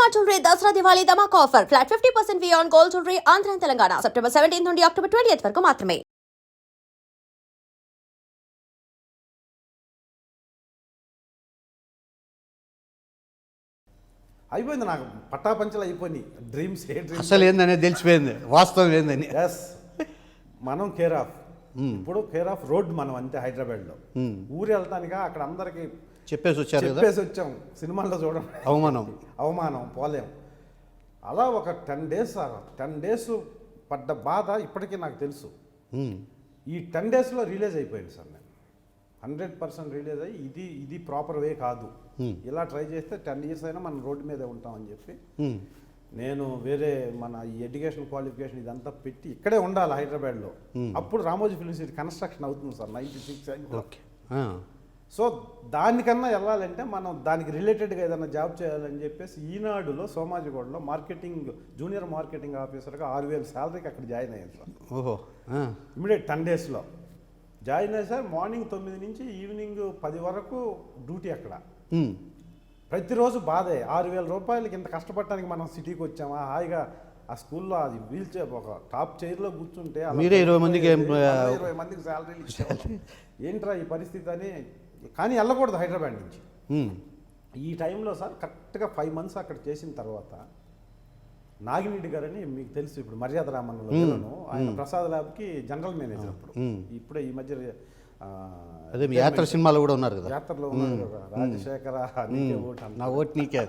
Shalimar Jewelry Dasra Diwali Dhamaka offer. Flat 50% fee on gold jewelry. Andhra and Telangana. September 17th నుండి October 20th వరకు మాత్రమే. అయిపోయింది. నాకు పట్టాపంచలు అయిపోయినాయి. డ్రీమ్స్ అసలు ఏందనేది తెలిసిపోయింది, వాస్తవం ఏందని. ఎస్, మనం కేర్ ఆఫ్ ఇప్పుడు కేర్ ఆఫ్ రోడ్ మనం అంతే. హైదరాబాద్లో ఊరు వెళ్తానిగా అక్కడ అందరికి చెప్పేసి వచ్చారు కదా, చెప్పేసి వచ్చాం. సినిమాల్లో చూడండి, అవమానం పోలేం. అలా ఒక 10 days 10 days పడ్డ బాధ ఇప్పటికీ నాకు తెలుసు. ఈ 10 daysలో రిలీజ్ అయిపోయింది సార్. నేను 100% రిలీజ్ అయ్యి ఇది ప్రాపర్ వే కాదు, ఇలా ట్రై చేస్తే 10 years అయినా మనం రోడ్డు మీదే ఉంటామని చెప్పి నేను వేరే మన ఈ ఎడ్యుకేషన్ క్వాలిఫికేషన్ ఇదంతా పెట్టి ఇక్కడే ఉండాలి హైదరాబాద్లో. అప్పుడు రామోజీ ఫిల్మ్ సిటీ కన్స్ట్రక్షన్ అవుతుంది సార్ 96. ఓకే. సో దానికన్నా వెళ్ళాలంటే మనం దానికి రిలేటెడ్గా ఏదైనా జాబ్ చేయాలని చెప్పేసి ఈనాడులో సోమాజిగూడలో జూనియర్ మార్కెటింగ్ ఆఫీసర్గా 6,000 శాలరీకి అక్కడ జాయిన్ అయ్యాను సార్. ఓహో. ఇమీడియట్ 10 daysలో జాయిన్ అయ్యి సార్. మార్నింగ్ 9 నుంచి ఈవినింగ్ 10 వరకు డ్యూటీ అక్కడ. ప్రతిరోజు బాధే. 6,000 రూపాయలకి ఇంత కష్టపడటానికి మనం సిటీకి వచ్చామా? హాయిగా ఆ స్కూల్లో అది వీల్ చైర్ ఒక టాప్ చైర్లో కూర్చుంటే మీరే 20 మందికి శాలరీలు ఇచ్చేవాళ్ళు. ఏంట్రా ఈ పరిస్థితి అని. కానీ వెళ్ళకూడదు హైదరాబాద్ నుంచి. ఈ టైంలో సార్ కరెక్ట్గా 5 months అక్కడ చేసిన తర్వాత నాగిరెడ్డి గారని మీకు తెలుసు, ఇప్పుడు మర్యాద రామన్నలో ఆయన ప్రసాద్ ల్యాబ్కి జనరల్ మేనేజర్. ఇప్పుడే ఈ మధ్య అదే మీ యాత్ర సినిమాలో కూడా ఉన్నారు కదా, యాత్రలో ఉన్నారు కదా, రాజశేఖర నా ఓటు నీకే.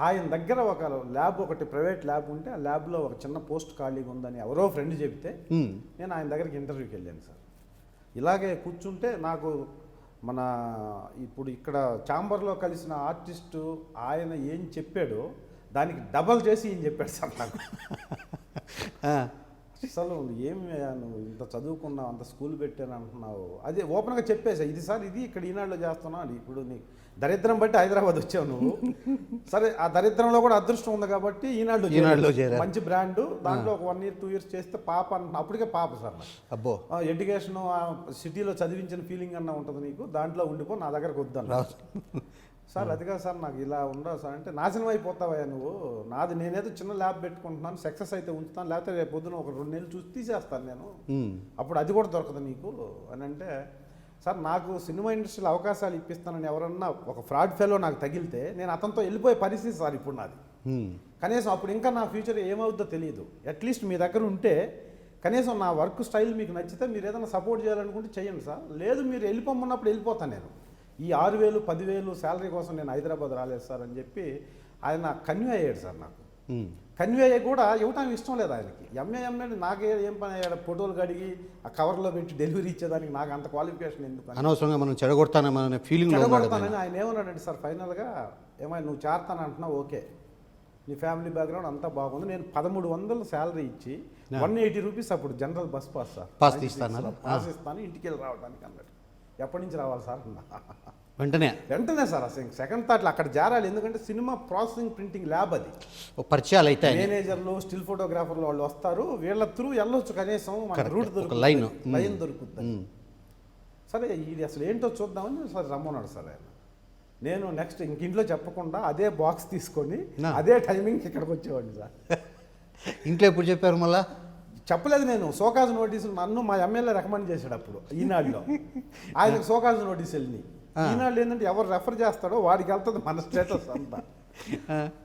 ఆయన దగ్గర ఒక ల్యాబ్, ఒకటి ప్రైవేట్ ల్యాబ్ ఉంటే ఆ ల్యాబ్లో ఒక చిన్న పోస్ట్ ఖాళీగా ఉందని ఎవరో ఫ్రెండ్ చెప్తే నేను ఆయన దగ్గరికి ఇంటర్వ్యూకి వెళ్ళాను సార్. ఇలాగే కూర్చుంటే నాకు మన ఇప్పుడు ఇక్కడ ఛాంబర్లో కలిసిన ఆర్టిస్టు ఆయన ఏం చెప్పాడో దానికి డబల్ చేసి ఏం చెప్పాడు సార్ నాకు. అసలు ఏమి నువ్వు ఇంత చదువుకున్నావు, అంత స్కూల్ పెట్టాను అంటున్నావు, అదే ఓపెన్గా చెప్పేసా. ఇది సార్ ఇది ఇక్కడ ఈనాడులో చేస్తున్నావు అని. ఇప్పుడు నీకు దరిద్రం బట్టి హైదరాబాద్ వచ్చావు నువ్వు. సరే, ఆ దరిద్రంలో కూడా అదృష్టం ఉంది కాబట్టి ఈనాడులో మంచి బ్రాండ్. దాంట్లో ఒక 1 year 2 years చేస్తే పాప అంటున్నా. అప్పటికే పాప సార్ నాకు. అబ్బో, ఎడ్యుకేషన్ సిటీలో చదివించిన ఫీలింగ్ అన్నా ఉంటుంది నీకు, దాంట్లో ఉండిపో, నా దగ్గరకు వద్దాను సార్. అదిగా సార్ నాకు ఇలా ఉండవు సార్ అంటే, నాశనం అయిపోతావా నువ్వు. నేనేదో చిన్న ల్యాబ్ పెట్టుకుంటున్నాను, సక్సెస్ అయితే ఉంచుతాను, లేకపోతే రేపు పొద్దున ఒక 2 నెలలు చూసి తీసేస్తాను నేను, అప్పుడు అది కూడా దొరకదు నీకు అని అంటే, సార్ నాకు సినిమా ఇండస్ట్రీలో అవకాశాలు ఇప్పిస్తానని ఎవరన్నా ఒక ఫ్రాడ్ ఫెలో నాకు తగిలితే నేను అతనితో వెళ్ళిపోయే పరిస్థితి సార్ ఇప్పుడు నాది. కనీసం అప్పుడు ఇంకా నా ఫ్యూచర్ ఏమవుద్దో తెలియదు. అట్లీస్ట్ మీ దగ్గర ఉంటే కనీసం నా వర్క్ స్టైల్ మీకు నచ్చితే మీరు ఏదైనా సపోర్ట్ చేయాలనుకుంటే చేయండి సార్. లేదు మీరు వెళ్ళిపోమన్నప్పుడు వెళ్ళిపోతాను నేను. ఈ 6,000 10,000 శాలరీ కోసం నేను హైదరాబాద్ రాలేదు సార్ అని చెప్పి ఆయన కన్వే అయ్యాడు సార్ నాకు. కన్వే అయ్యి కూడా ఇవ్వటానికి ఇష్టం లేదు ఆయనకి. ఎంఏ నాకే ఏం పని అయ్యాడు, ఫోటోలు కడిగి ఆ కవర్లో పెట్టి డెలివరీ ఇచ్చేదానికి నాకు అంత క్వాలిఫికేషన్ ఎందుకు, అనవసరంగా మనం చెడగొడతానని ఫీలింగ్. ఆయన ఏమన్నాడంటే సార్ ఫైనల్గా, ఏమైనా నువ్వు చేరతాను అంటున్నావు, ఓకే, నీ ఫ్యామిలీ బ్యాక్గ్రౌండ్ అంతా బాగుంది, నేను 1,300 శాలరీ ఇచ్చి 180 రూపీస్ అప్పుడు general bus pass sir pass ఇస్తాను ఇంటికి వెళ్ళి రావడానికి అన్నాడు. ఎప్పటి నుంచి రావాలి సార్? వెంటనే సార్. అసలు సెకండ్ థాట్లో అక్కడ చేరాలి. ఎందుకంటే సినిమా ప్రాసెసింగ్ ప్రింటింగ్ ల్యాబ్ అది. పరిచయాలు అయితే మేనేజర్లు స్టిల్ ఫోటోగ్రాఫర్లు వాళ్ళు వస్తారు, వీళ్ళ త్రూ వెళ్ళొచ్చు, కనీసం రూట్ దొరుకుతుంది, లైన్ దొరుకుతుంది. సరే ఇది అసలు ఏంటో చూద్దామని సార్ రమ్మన్నాడు సార్ ఆయన. నేను నెక్స్ట్ ఇంట్లో చెప్పకుండా అదే బాక్స్ తీసుకొని అదే టైమింగ్ ఇక్కడికి వచ్చేవాడిని సార్. ఇంట్లో ఎప్పుడు చెప్పారు మళ్ళా? చెప్పలేదు నేను. సోకాజ్ నోటీసులు నన్ను మా ఎమ్మెల్యే రికమెండ్ చేశాడు అప్పుడు ఈనాడులో. ఆయనకు సోకాజ్ నోటీసు వెళ్ళి ఈనాడు ఏంటంటే ఎవరు రెఫర్ చేస్తాడో వాడికి వెళ్తుంది మన స్టేటస్ అంతా.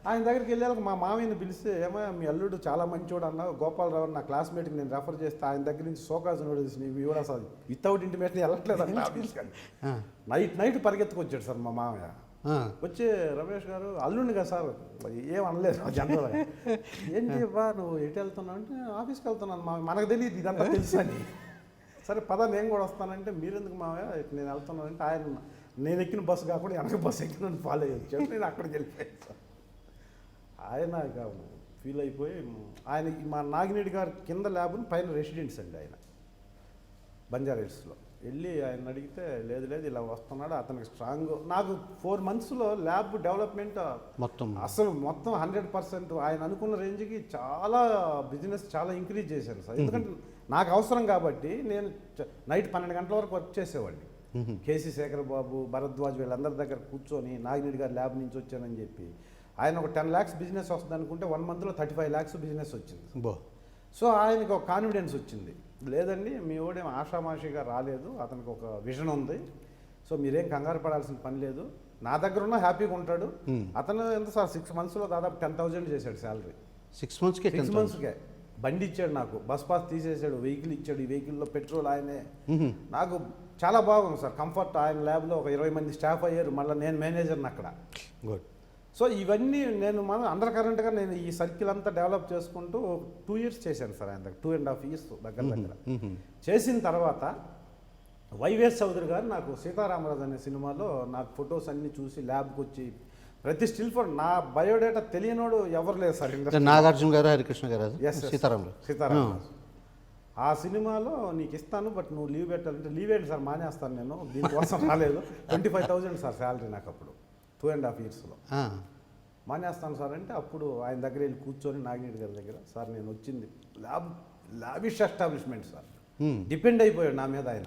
ఆయన దగ్గరికి వెళ్ళాక మా మామయ్యని పిలిస్తే, ఏమో మీ అల్లుడు చాలా మంచివాడు అన్న గోపాలరావు నా క్లాస్మేట్కి నేను రెఫర్ చేస్తే ఆయన దగ్గర నుంచి సోకాజ్ నోటీస్ ఇవి కూడా సార్ వితౌట్ ఇంటిమేషన్ వెళ్ళట్లేదు అన్న ఆఫీస్ కానీ. నైట్ పరిగెత్తుకొచ్చాడు సార్ మా మామయ్య. వచ్చి, రమేష్ గారు అల్లుండి కదా సార్, ఏమనలేదు జనరల్. ఏంటి బా నువ్వు ఎటు వెళ్తున్నావు అంటే, ఆఫీస్కి వెళ్తున్నాను మనకు తెలియదు ఇదంతా తెలుసు అని. సరే పద నేను కూడా వస్తానంటే, మీరెందుకు మావయ్య నేను వెళ్తున్నానంటే, ఆయన నేను ఎక్కిన బస్సు కాకుండా వెనక బస్సు ఎక్కిన ఫాలో అయ్యి నేను అక్కడికి వెళ్ళిపోయాను సార్. ఆయన ఇక ఫీల్ అయిపోయి, ఆయన మా నాగిరెడ్డి గారి కింద ల్యాబ్ని పైన రెసిడెన్స్ అండి ఆయన బంజారా హిల్స్లో. వెళ్ళి ఆయన అడిగితే, లేదు ఇలా వస్తున్నాడు, అతనికి స్ట్రాంగ్. నాకు 4 monthsలో ల్యాబ్ డెవలప్మెంట్ అసలు మొత్తం 100% ఆయన అనుకున్న రేంజ్కి చాలా బిజినెస్ చాలా ఇంక్రీజ్ చేశాను సార్. ఎందుకంటే నాకు అవసరం కాబట్టి నేను నైట్ 12 గంటల వరకు వర్క్ చేసేవాడిని. కేసీ శేఖర్ బాబు, భరద్వాజ్ వీళ్ళందరి దగ్గర కూర్చొని నాగిరెడ్డి గారి ల్యాబ్ నుంచి వచ్చానని చెప్పి ఆయన ఒక 10 lakhs బిజినెస్ వస్తుంది అనుకుంటే 1 monthలో 35 lakhs బిజినెస్ వచ్చింది. బో సో ఆయనకు ఒక కాన్ఫిడెన్స్ వచ్చింది, లేదండి మీ ఓడేం ఆషామాషిగా రాలేదు, అతనికి ఒక విజన్ ఉంది, సో మీరేం కంగారు పడాల్సిన పని లేదు, నా దగ్గర ఉన్న హ్యాపీగా ఉంటాడు. అతను ఎంత సార్ 6 monthsలో దాదాపు 10,000 చేశాడు శాలరీ. 6 monthsకే 6 monthsకే బండి ఇచ్చాడు, నాకు బస్ పాస్ తీసేసాడు, వెహికల్ ఇచ్చాడు, ఈ వెహికల్లో పెట్రోల్ ఆయనే. నాకు చాలా బాగుంది సార్ కంఫర్ట్. ఆయన ల్యాబ్లో ఒక 20 మంది స్టాఫ్ అయ్యారు, మళ్ళీ నేను మేనేజర్ని అక్కడ. గుడ్. సో ఇవన్నీ నేను మన అండర్ కరెంట్గా నేను ఈ సర్కిల్ అంతా డెవలప్ చేసుకుంటూ 2 years చేశాను సార్ ఆయన దగ్గర, 2.5 years దగ్గర దగ్గర చేసిన తర్వాత వైవిఎస్ చౌదరి గారు నాకు సీతారామరాజు అనే సినిమాలో నాకు ఫొటోస్ అన్నీ చూసి ల్యాబ్కి వచ్చి ప్రతి స్టిల్ ఫోటో, నా బయోడేటా తెలియనోడు ఎవరు లేదు సార్ ఇండస్ట్రీ. నాగార్జున గారు, హరికృష్ణ గారు, సీతారామరాజు. సీతారామరాజు ఆ సినిమాలో నీకు ఇస్తాను, బట్ నువ్వు లీవ్ పెట్టాలంటే లీవ్ ఏంటి సార్ మానేస్తాను, నేను దీనికోసం రాలేదు. 25,000 సార్ శాలరీ నాకు అప్పుడు 2.5 yearsలో. మానేస్తాను సార్ అంటే అప్పుడు ఆయన దగ్గర వెళ్ళి కూర్చొని నాగినేడు గారి దగ్గర, సార్ నేను వచ్చింది లావిష్ ఎస్టాబ్లిష్మెంట్ సార్, డిపెండ్ అయిపోయాడు నా మీద ఆయన.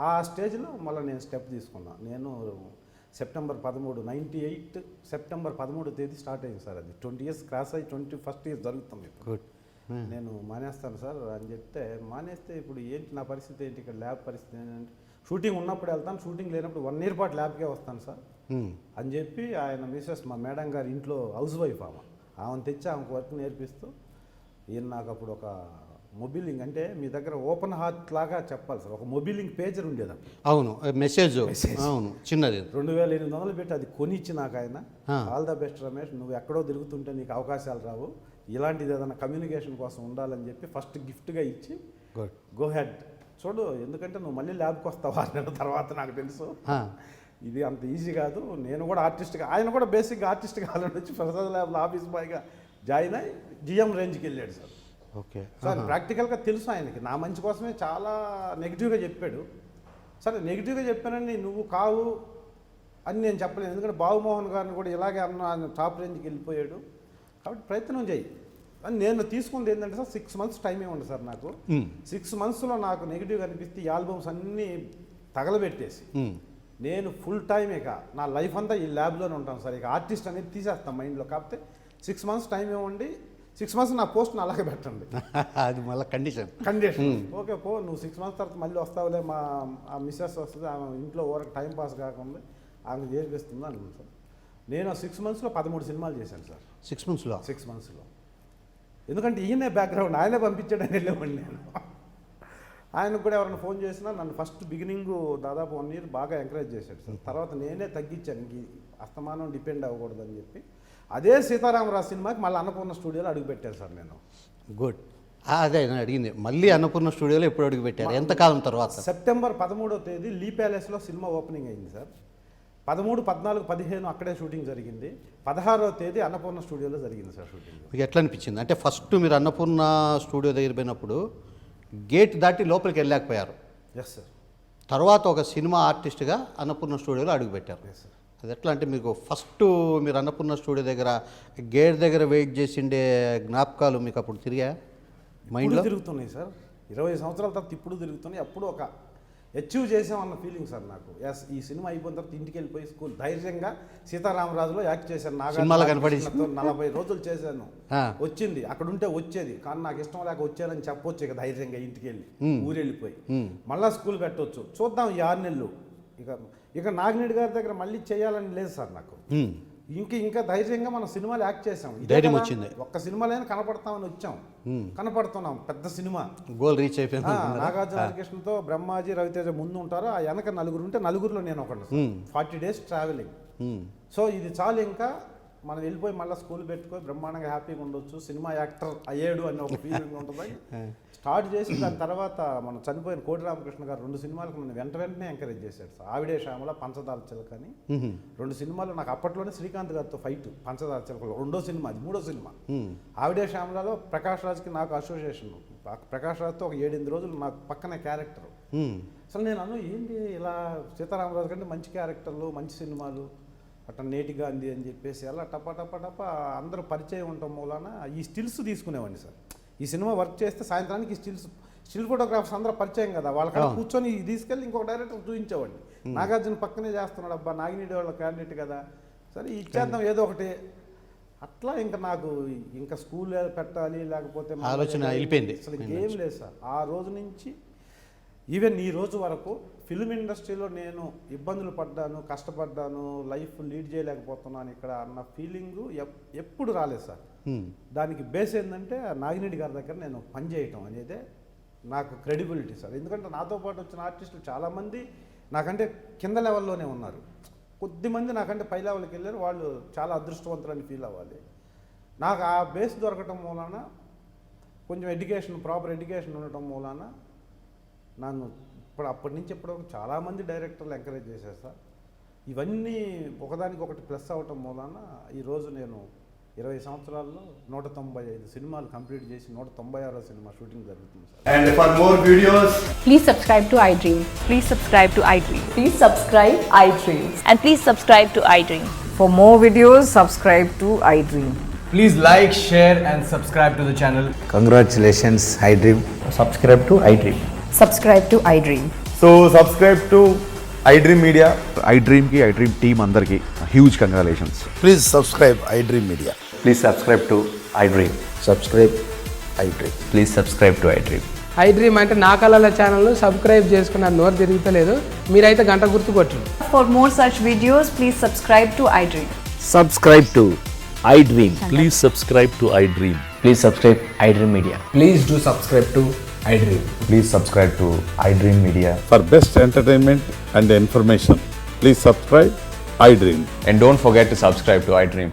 ఆ స్టేజ్లో మళ్ళీ నేను స్టెప్ తీసుకున్నాను. నేను September 13, 98 September 13 స్టార్ట్ అయింది సార్. అది 20 years క్రాస్ అయ్యి 21st year జరుగుతుంది. గుడ్. నేను మానేస్తాను సార్ అని చెప్తే, మానేస్తే ఇప్పుడు ఏంటి నా పరిస్థితి ఏంటి, ఇక్కడ ల్యాబ్ పరిస్థితి ఏంటంటే షూటింగ్ ఉన్నప్పుడు వెళ్తాను, షూటింగ్ లేనప్పుడు 1 year పాటు ల్యాబ్కే వస్తాను సార్ అని చెప్పి ఆయన మిసెస్ మా మేడం గారి ఇంట్లో హౌస్ వైఫ్ ఆమెను తెచ్చి ఆమెకు వర్క్ నేర్పిస్తూ, ఈయన నాకు అప్పుడు ఒక మొబిలింగ్ అంటే మీ దగ్గర ఓపెన్ హార్ట్ లాగా చెప్పాలి సార్, ఒక మొబిలింగ్ పేజర్ ఉండేది అప్పుడు. అవును, మెసేజ్. అవును, చిన్నది. 2,800 పెట్టి అది కొనిచ్చి నాకు ఆయన, ఆల్ ద బెస్ట్ రమేష్, నువ్వు ఎక్కడో తిరుగుతుంటే నీకు అవకాశాలు రావు, ఇలాంటిది ఏదైనా కమ్యూనికేషన్ కోసం ఉండాలని చెప్పి ఫస్ట్ గిఫ్ట్గా ఇచ్చి గో హెడ్ చూడు, ఎందుకంటే నువ్వు మళ్ళీ ల్యాబ్కి వస్తావు 6 నెలల తర్వాత, నాకు తెలుసు ఇది అంత ఈజీ కాదు, నేను కూడా ఆర్టిస్ట్గా, ఆయన కూడా బేసిక్గా ఆర్టిస్ట్ కావాలని వచ్చి ప్రసాద్ ల్యాబ్లో ఆఫీస్ బాయ్గా జాయిన్ అయ్యి జిఎం రేంజ్కి వెళ్ళాడు సార్. ఓకే. సార్ ప్రాక్టికల్గా తెలుసు ఆయనకి, నా మంచి కోసమే చాలా నెగిటివ్గా చెప్పాడు. సరే నెగిటివ్గా చెప్పానని నువ్వు కావు అని నేను చెప్పలేను, ఎందుకంటే బాబుమోహన్ గారిని కూడా ఇలాగే అన్న, ఆయన టాప్ రేంజ్కి వెళ్ళిపోయాడు, కాబట్టి ప్రయత్నం చేయి అని నేను తీసుకుంది. ఏంటంటే సార్ 6 months టైం ఇవ్వండి సార్ నాకు. 6 monthsలో నాకు నెగిటివ్ అనిపిస్తే ఈ ఆల్బమ్స్ అన్నీ తగలబెట్టేసి నేను ఫుల్ టైం ఇక నా లైఫ్ అంతా ఈ ల్యాబ్లోనే ఉంటాను సార్, ఇక ఆర్టిస్ట్ అనేది తీసేస్తాను మైండ్లో. కాకపోతే 6 months టైం ఇవ్వండి, 6 months నా పోస్ట్ని అలాగే పెట్టండి. అది మళ్ళీ కండిషన్. ఓకే పో, నువ్వు 6 months తర్వాత మళ్ళీ వస్తావులే, మా ఆ మిస్సెస్ వస్తుంది, ఆమె ఇంట్లో ఊరకు టైం పాస్ కాకుండా ఆమె చేపిస్తుంది అనుకుంది సార్. నేను 6 monthsలో 13 సినిమాలు చేశాను సార్. 6 monthsలో. ఎందుకంటే ఈయనే బ్యాక్గ్రౌండ్, ఆయనే పంపించాడని వెళ్ళేవాడిని నేను. ఆయనకు కూడా ఎవరైనా ఫోన్ చేసినా నన్ను ఫస్ట్ బిగినింగ్ దాదాపు 1 year బాగా ఎంకరేజ్ చేశాడు సార్. తర్వాత నేనే తగ్గించాను, ఇంక అస్తమానం డిపెండ్ అవ్వకూడదని చెప్పి అదే సీతారామరాజు సినిమాకి మళ్ళీ అన్నపూర్ణ స్టూడియోలో అడుగుపెట్టాను సార్ నేను. గుడ్. అదే నేను అడిగింది, మళ్ళీ అన్నపూర్ణ స్టూడియోలో ఎప్పుడు అడుగుపెట్టారు, ఎంతకాలం తర్వాత? September 13 లీ ప్యాలెస్లో సినిమా ఓపెనింగ్ అయింది సార్. 13, 14, 15 అక్కడే షూటింగ్ జరిగింది. 16 అన్నపూర్ణ స్టూడియోలో జరిగింది సార్ షూటింగ్. మీకు ఎట్లా అనిపించింది? అంటే ఫస్ట్ మీరు అన్నపూర్ణ స్టూడియో దగ్గర పోయినప్పుడు గేట్ దాటి లోపలికి వెళ్ళలేకపోయారు. Yes sir. తర్వాత ఒక సినిమా ఆర్టిస్ట్గా అన్నపూర్ణ స్టూడియోలో అడుగుపెట్టారు. Yes sir. అది ఎట్లా అంటే మీకు ఫస్ట్ మీరు అన్నపూర్ణ స్టూడియో దగ్గర గేట్ దగ్గర వెయిట్ చేసిండే జ్ఞాపకాలు మీకు అప్పుడు తిరిగా మైండ్లో? తిరుగుతున్నాయి సార్, 20 సంవత్సరాల తర్వాత ఇప్పుడు తిరుగుతున్నాయి. అప్పుడు ఒక అచీవ్ చేసామన్న ఫీలింగ్ సార్ నాకు. ఎస్, ఈ సినిమా అయిపోయిన తర్వాత ఇంటికి వెళ్ళిపోయి స్కూల్ ధైర్యంగా సీతారామరాజులో యాక్ట్ చేశాను. సినిమాలో కనపడి 40 రోజులు చేశాను, వచ్చింది, అక్కడ ఉంటే వచ్చేది, కానీ నాకు ఇష్టం లేక వచ్చానని చెప్పొచ్చు ఇక ధైర్యంగా ఇంటికి వెళ్ళి, ఊరు వెళ్ళిపోయి మళ్ళీ స్కూల్ పెట్టవచ్చు. చూద్దాం ఈ 6 నెలలు. ఇక నాగినేడు గారి దగ్గర మళ్ళీ చేయాలని లేదు సార్ నాకు. ఇంకా ధైర్యంగా మనం సినిమాలు యాక్ట్ చేసాం, ధైర్యం వచ్చింది. ఒక్క సినిమాలైనా కనపడతామని వచ్చాం, కనపడుతున్నాం, పెద్ద సినిమా గోల్ రీచ్ అయిపోయింది. నాగార్జున హరికృష్ణతో బ్రహ్మాజీ, రవితేజ ముందు ఉంటారు, ఆ వెనక 4 ఉంటే 4లో నేను ఒకటి. 40 days ట్రావెలింగ్. సో ఇది చాలు, ఇంకా మనం వెళ్ళిపోయి మళ్ళీ స్కూల్ పెట్టుకొని బ్రహ్మాండంగా హ్యాపీగా ఉండొచ్చు, సినిమా యాక్టర్ అయ్యాడు అని ఒక ఫీలింగ్ ఉంటుంది. స్టార్ట్ చేసి దాని తర్వాత మనం చనిపోయిన కోటి రామకృష్ణ గారు 2 సినిమాలకు నన్ను వెంటనే ఎంకరేజ్ చేశాడు సార్. ఆవిడే శ్యామల, పంచదార చిలక అని 2 సినిమాలు నాకు అప్పట్లోనే శ్రీకాంత్ గారితో ఫైట్. పంచదార చిలకలో 2వ సినిమా, అది 3వ సినిమా. ఆవిడే శ్యామలలో ప్రకాష్ రాజ్కి నాకు అసోసియేషన్. ప్రకాష్ రాజ్తో ఒక 7-8 రోజులు నాకు పక్కనే క్యారెక్టర్. అసలు నేను ఏంటి ఇలా సీతారామరాజు కంటే మంచి క్యారెక్టర్లు, మంచి సినిమాలు, అట్లా నేటి గాంధీ అని చెప్పేసి అలా టప అందరూ పరిచయం ఉండటం మూలాన ఈ స్టిల్స్ తీసుకునేవాడిని సార్. ఈ సినిమా వర్క్ చేస్తే సాయంత్రానికి స్టిల్ ఫోటోగ్రాఫర్స్ అందరూ పరిచయం కదా, వాళ్ళకి కూర్చొని తీసుకెళ్ళి ఇంకొక డైరెక్టర్ చూపించేవాడిని. నాగార్జున పక్కనే చేస్తున్నాడు, అబ్బా నాగినేడి వాళ్ళ క్యాండిడేట్ కదా, సరే ఇచ్చేద్దాం ఏదో ఒకటి అట్లా ఇంకా నాకు ఇంకా స్కూల్ పెట్టాలి లేకపోతే మా ఆలోచన అమ్మాయి వెళ్ళిపోయింది. అసలు ఇంకేం లేదు సార్. ఆ రోజు నుంచి ఈవెన్ ఈ రోజు వరకు ఫిల్మ్ ఇండస్ట్రీలో నేను ఇబ్బందులు పడ్డాను, కష్టపడ్డాను, లైఫ్ లీడ్ చేయలేకపోతున్నాను ఇక్కడ అన్న ఫీలింగు ఎప్పుడు రాలేదు సార్. దానికి బేస్ ఏంటంటే నాగిరెడ్డి గారి దగ్గర నేను పనిచేయటం అనేదే నాకు క్రెడిబిలిటీ సార్. ఎందుకంటే నాతో పాటు వచ్చిన ఆర్టిస్టులు చాలామంది నాకంటే కింద లెవెల్లోనే ఉన్నారు. కొద్దిమంది నాకంటే పై లెవెల్కి వెళ్ళారు. వాళ్ళు చాలా అదృష్టవంతులని ఫీల్ అవ్వాలి. నాకు ఆ బేస్ దొరకటం మూలాన కొంచెం ఎడ్యుకేషన్, ప్రాపర్ ఎడ్యుకేషన్ ఉండటం మూలాన నన్ను అప్పటి నుంచి ఎప్పటివరకు చాలామంది డైరెక్టర్లు ఎంకరేజ్ చేశారు సార్. ఇవన్నీ ఒకదానికొకటి ప్లస్ అవటం మూలాన ఈరోజు నేను 20 సంవత్సరాల్లో 195 సినిమాలు కంప్లీట్ చేసి 196వ సినిమా షూటింగ్ జరుగుతుంది sir. And for more videos, Please subscribe to iDream. Please subscribe to iDream. Please subscribe iDream. And please subscribe to iDream. For more videos, subscribe to iDream. please like, share and subscribe to the channel. Congratulations, iDream. Subscribe to iDream. Subscribe to iDream. So subscribe to iDream Media. iDream की iDream team अंदर की huge congratulations. Please subscribe iDream Media. Please subscribe to iDream. Subscribe iDream. Please subscribe to iDream. iDream అంటే నా కళల ఛానల్ను subscribe చేసుకున్న నోరు తిరుగుతలేదు. మీరైతే గంట గుర్తు కొట్టండి. For more such videos, please subscribe to iDream. Subscribe to iDream. Please subscribe to iDream. Please subscribe iDream Media. Please do subscribe to iDream. Please subscribe to iDream Media. For best entertainment and information, please subscribe iDream. And don't forget to subscribe to iDream.